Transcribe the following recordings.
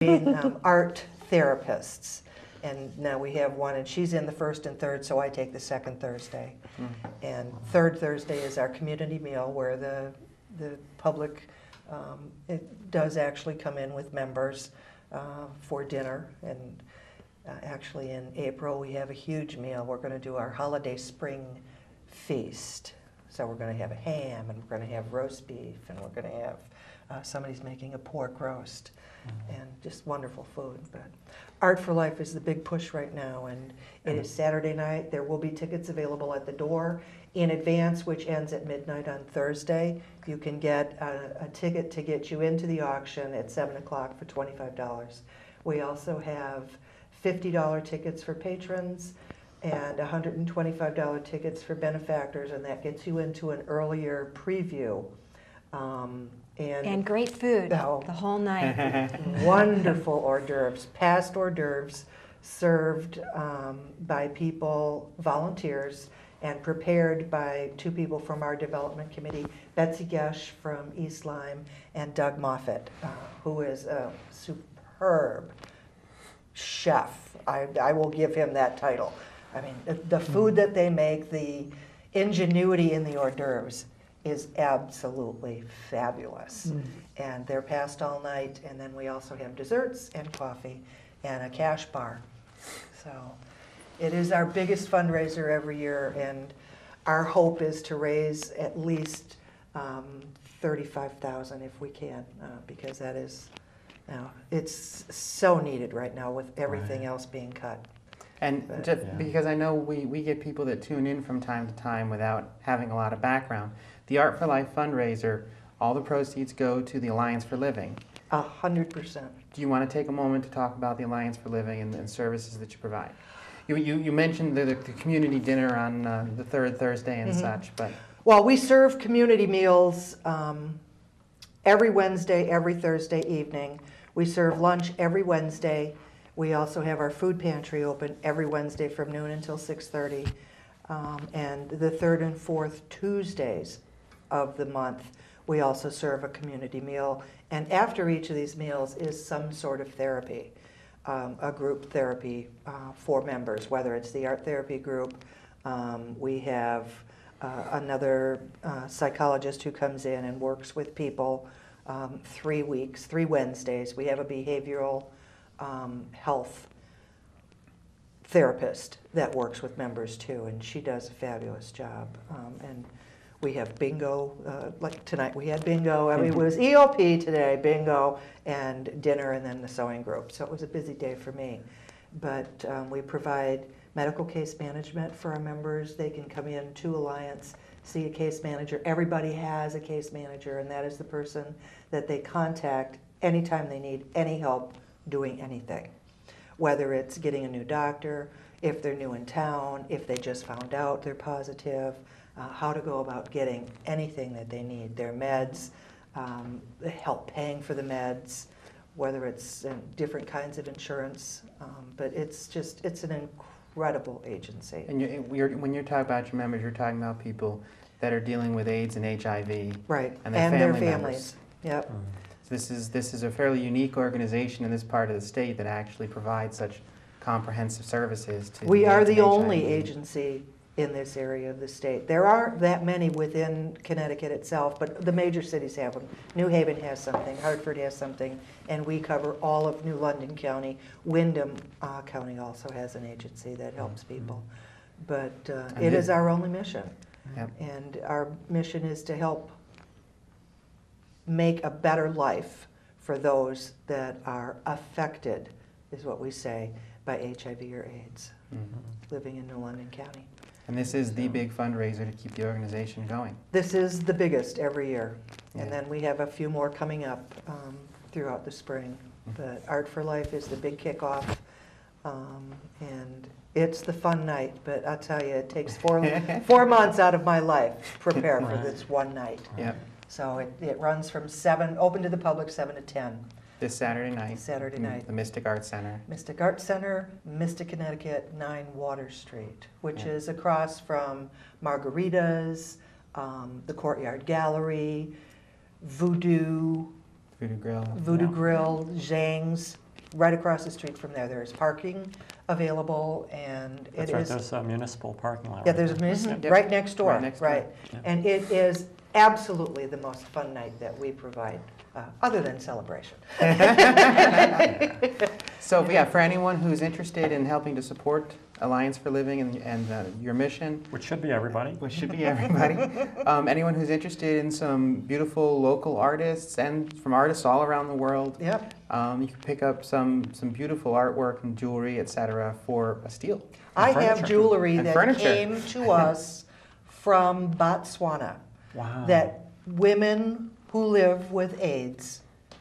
being art therapists. And now we have one, and she's in the first and third, so I take the second Thursday. And third Thursday is our community meal where the public it does actually come in with members for dinner. And actually in April we have a huge meal. We're going to do our holiday spring feast. So we're going to have a ham, and we're going to have roast beef, and we're going to have somebody's making a pork roast, and just wonderful food. But Art for Life is the big push right now, and it is Saturday night. There will be tickets available at the door in advance, which ends at midnight on Thursday. You can get a ticket to get you into the auction at 7 o'clock for $25. We also have $50 tickets for patrons and $125 tickets for benefactors, and that gets you into an earlier preview. And great food the whole night. Wonderful hors d'oeuvres, past hors d'oeuvres served by people, volunteers, and prepared by two people from our development committee, Betsy Gesh from East Lyme and Doug Moffett, who is a superb chef. I will give him that title. I mean, the food that they make, the ingenuity in the hors d'oeuvres is absolutely fabulous. And they're passed all night, and then we also have desserts and coffee and a cash bar. So it is our biggest fundraiser every year, and our hope is to raise at least $35,000 if we can, because that is, it's so needed right now with everything else being cut. And because I know we get people that tune in from time to time without having a lot of background. The Art for Life fundraiser, all the proceeds go to the Alliance for Living. 100%. Do you want to take a moment to talk about the Alliance for Living and services that you provide? You mentioned the community dinner on the third Thursday and such, but... Well, we serve community meals every Wednesday, every Thursday evening. We serve lunch every Wednesday. We also have our food pantry open every Wednesday from noon until 6:30. And the third and fourth Tuesdays of the month, we also serve a community meal. And after each of these meals is some sort of therapy, a group therapy for members, whether it's the art therapy group. We have another psychologist who comes in and works with people 3 weeks, 3 Wednesdays. We have a behavioral health therapist that works with members too, and she does a fabulous job. And we have bingo, like tonight we had bingo. I mean, it was EOP today, bingo, and dinner, and then the sewing group. So it was a busy day for me. But we provide medical case management for our members. They can come in to Alliance, see a case manager. Everybody has a case manager, and that is the person that they contact anytime they need any help doing anything, whether it's getting a new doctor, if they're new in town, if they just found out they're positive, how to go about getting anything that they need, their meds, help paying for the meds, whether it's different kinds of insurance, but it's an incredible agency. And when you're talking about your members, you're talking about people that are dealing with AIDS and HIV. Right, and their families. Members. Yep. This is a fairly unique organization in this part of the state that actually provides such comprehensive services to We are the only HIV. agency in this area of the state. There aren't that many within Connecticut itself, but the major cities have them. New Haven has something, Hartford has something, and we cover all of New London County. Wyndham County also has an agency that helps people. But it is our only mission. Yep. And our mission is to help make a better life for those that are affected, is what we say, by HIV or AIDS, living in New London County. And this is the big fundraiser to keep the organization going. This is the biggest every year. And Yeah. then we have a few more coming up throughout the spring. But Art for Life is the big kickoff. And it's the fun night, but I'll tell you, it takes 4 months out of my life to prepare for this one night. Yep. So it runs from 7, open to the public, 7 to 10. This Saturday night. Saturday night. The Mystic Arts Center. Mystic Arts Center, Mystic, Connecticut, 9 Water Street, which is across from Margarita's, the Courtyard Gallery, Voodoo Voodoo Grill. Grill, Zhang's. right across the street from there. There is parking available, and That's right, there's a municipal parking lot. yeah, right there's a there. municipal right next door, Right next door. right. Yeah. And it is absolutely the most fun night that we provide, other than celebration. So yeah, for anyone who's interested in helping to support Alliance for Living and your mission, Which should be everybody. which should be everybody, anyone who's interested in some beautiful local artists and from artists all around the world, Yep. you can pick up some beautiful artwork and jewelry, etc., for a steal. I have furniture. jewelry And that furniture. came to us from Botswana Wow. that women who live with AIDS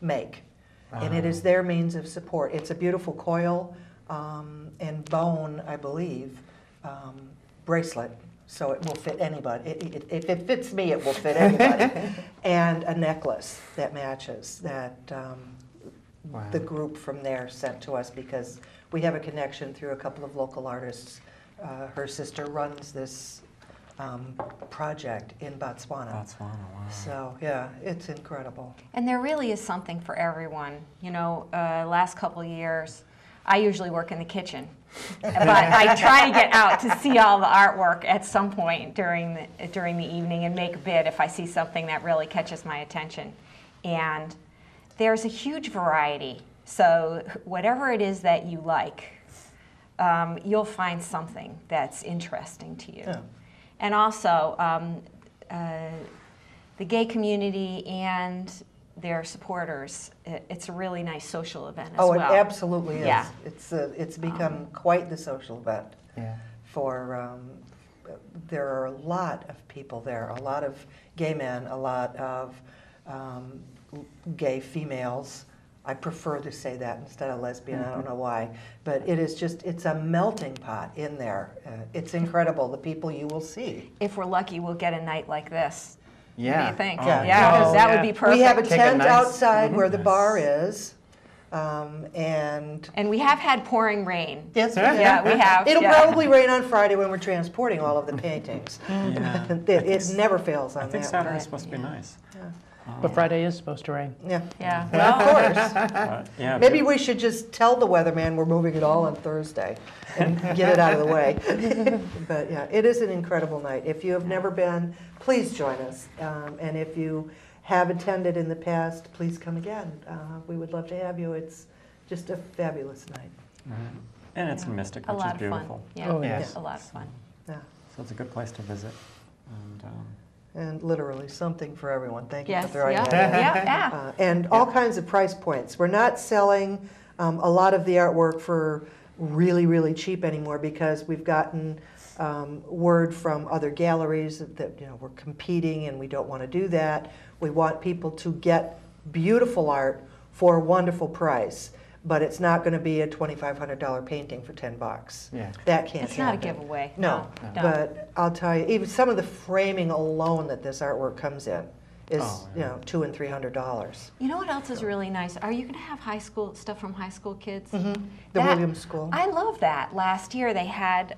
make. And it is their means of support. It's a beautiful coil and bone, I believe, bracelet. So it will fit anybody. If it fits me, it will fit anybody. And a necklace that matches that Wow. the group from there sent to us because we have a connection through a couple of local artists. Her sister runs this project in Botswana. Botswana, wow. So, yeah, it's incredible. And there really is something for everyone. You know, last couple of years, I usually work in the kitchen, but I try to get out to see all the artwork at some point during the evening and make a bid if I see something that really catches my attention. And there's a huge variety. So whatever it is that you like, you'll find something that's interesting to you. Yeah. And also, the gay community and their supporters, it's a really nice social event as Oh, well. it absolutely is. Yeah. It's become quite the social event Yeah. for, there are a lot of people there, a lot of gay men, a lot of gay females. I prefer to say that instead of lesbian, I don't know why. But it is just, it's a melting pot in there. It's incredible, the people you will see. If we're lucky, we'll get a night like this. Yeah. What do you think? Oh, Yeah, yeah. that would be perfect. We have a Take a tent nice- outside where the Nice. bar is, and And we have had pouring rain. yes, Yeah, we have. It'll yeah. probably rain on Friday when we're transporting all of the paintings. Yeah. It never fails I on think that. Saturday's supposed to be nice. But Friday is supposed to rain. Yeah, Yeah. well, of course. But, yeah, Maybe we should just tell the weatherman we're moving it all on Thursday and get it out of the way. But yeah, it is an incredible night. If you have never been, please join us. And if you have attended in the past, please come again. We would love to have you. It's just a fabulous night. Right. And it's Yeah. in Mystic, A which lot is of beautiful. fun. Yeah, Oh, yes. a lot of fun. Yeah. So it's a good place to visit. And, And literally something for everyone. Thank you Yes, for throwing yeah, that in. yeah. And all kinds of price points. We're not selling a lot of the artwork for really, really cheap anymore because we've gotten word from other galleries that we're competing and we don't want to do that. We want people to get beautiful art for a wonderful price, but it's not going to be a $2,500 painting for $10. Yeah. That can't It's not a happen. giveaway. No, No. but I'll tell you, even some of the framing alone that this artwork comes in is, Oh, yeah. $200 and $300. You know what else is really nice? Are you going to have high school stuff from high school kids? The That- Williams School. I love that. Last year they had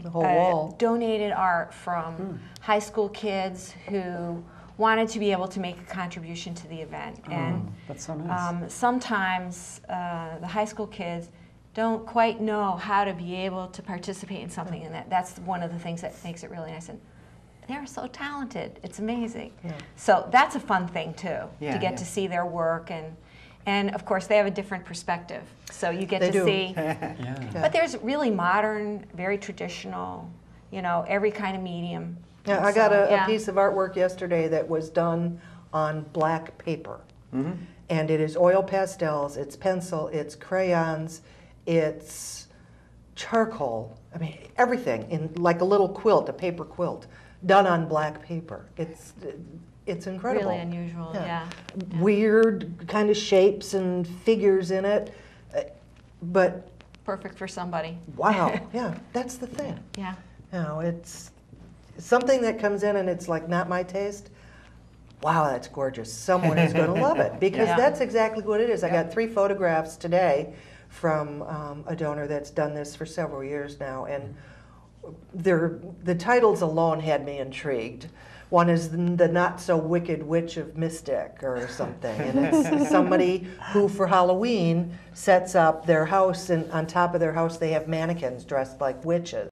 The whole wall. donated art from high school kids who wanted to be able to make a contribution to the event. And that's so nice. sometimes the high school kids don't quite know how to be able to participate in something, and that's one of the things that makes it really nice. And they're so talented. It's amazing. Yeah. So that's a fun thing too, Yeah, to get yeah. to see their work, and of course they have a different perspective. So you get They to do. see. Yeah. Yeah. But there's really modern, very traditional, every kind of medium. Yeah, I got So, a yeah. piece of artwork yesterday that was done on black paper. Mm-hmm. And it is oil pastels, it's pencil, it's crayons, it's charcoal. I mean, everything in like a little quilt, a paper quilt, done on black paper. It's incredible. Really unusual, yeah. Weird kind of shapes and figures in it, but Perfect for somebody. wow, yeah, that's the thing. Yeah. It's something that comes in and it's like not my taste. Wow, that's gorgeous. Someone is going to love it because Yeah. that's exactly what it is. I got 3 photographs today from a donor that's done this for several years now, and the titles alone had me intrigued. One is the not so wicked witch of Mystic or something, and it's somebody who for Halloween sets up their house, and on top of their house they have mannequins dressed like witches.